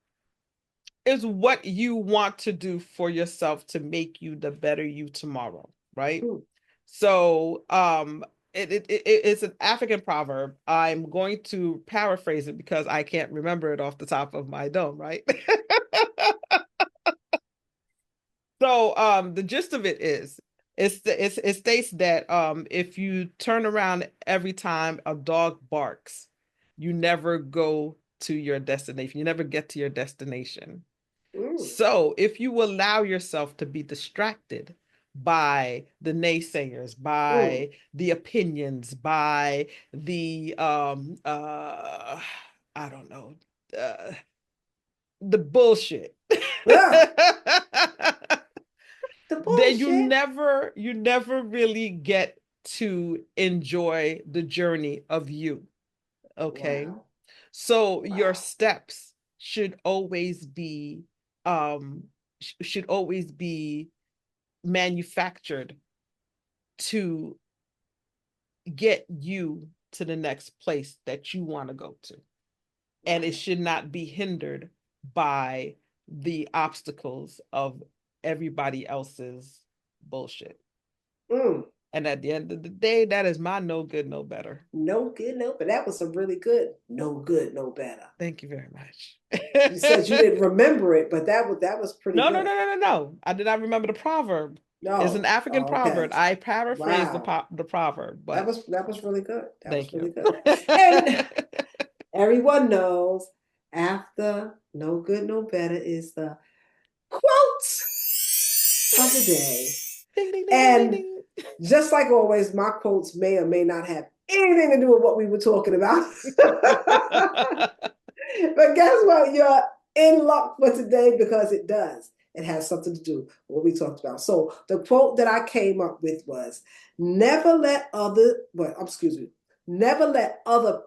what you want to do for yourself to make you the better you tomorrow, right? Mm. So it's an African proverb. I'm going to paraphrase it because I can't remember it off the top of my dome, right? So the gist of it is it states that if you turn around every time a dog barks, you never go to your destination. You never get to your destination. Mm. So if you allow yourself to be distracted by the naysayers, Mm. by the opinions, by the I don't know, uh, the bullshit, Yeah. The then bullshit. you never really get to enjoy the journey of you. Okay. Wow. So your Wow. steps should always be um should always be manufactured to get you to the next place that you want to go to. And it Right. should not be hindered by the obstacles of everybody else's bullshit. Mm. And at the end of the day, that is my no good, no better. No good, no, but that was some really good. No good, no better. Thank you very much. You said you didn't remember it, but that was pretty No, no, good. no, no, no, no. I did not remember the proverb. It's an No, African oh, okay. proverb. I paraphrased Wow, the proverb, that but was that was really good. That was thank really you. good. And everyone knows after no good, no better is the quote of the day. Ding, ding, ding, ding, ding, And ding. just like always, my quotes may or may not have anything to do with what we were talking about. But guess what? You're in luck for today because it does. It has something to do with what we talked about. So the quote that I came up with was never let other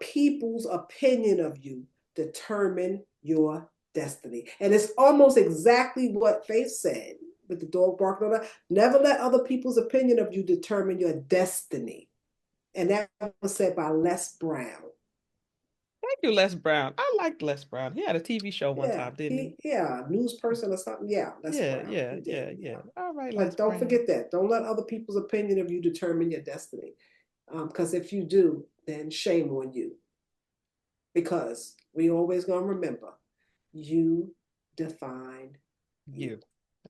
people's opinion of you determine your destiny. And it's almost exactly what Faith said with the dog barking on her. Never let other people's opinion of you determine your destiny. And that was said by Les Brown. Thank you, Les Brown. I liked Les Brown. He had a TV show one Yeah, time, didn't he? news person or something. Yeah, Les Yeah, Brown. yeah, He did. yeah, Yeah. yeah. All right, Les But don't Brown. forget that. Don't let other people's opinion of you determine your destiny. Because if you do, then shame on you. Because we always gonna remember, you define you. You.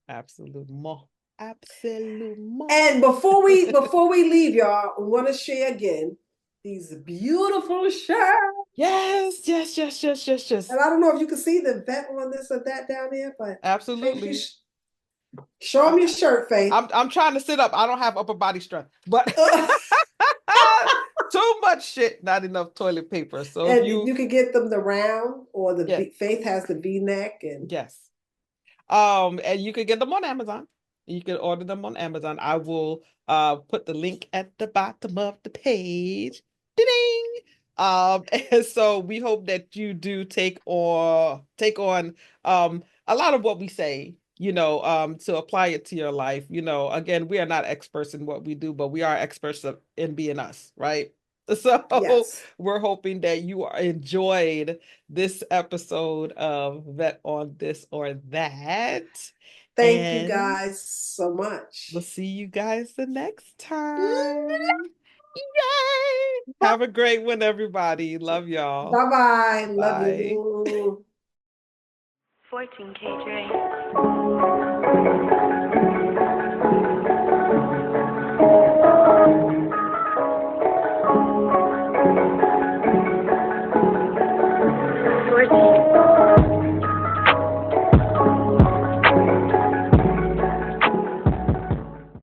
Absolument. Absolument. And before we leave, y'all, we want to share again these beautiful shirts. Yes, yes, yes, yes, yes, yes. And I don't know if you can see the vet on this or that down there, but Faith, you Absolutely. show them your shirt, Faith. I'm trying to sit up. I don't have upper body strength, but too much shit, not enough toilet paper. So if And you, you could get them the round or yeah, Faith has the V-neck and yes. And you could get them on Amazon. You can order them on Amazon. I will put the link at the bottom of the page. Ding! And so we hope that you do take on a lot of what we say, to apply it to your life. Again, we are not experts in what we do, but we are experts in being us, right? So yes. we're hoping that you are enjoyed this episode of Vet on This or That. Thank you And guys so we'll much. see you guys the next time. Yay! Have a great one, everybody. Love y'all. Bye-bye. Love Bye. you. 14K Dre.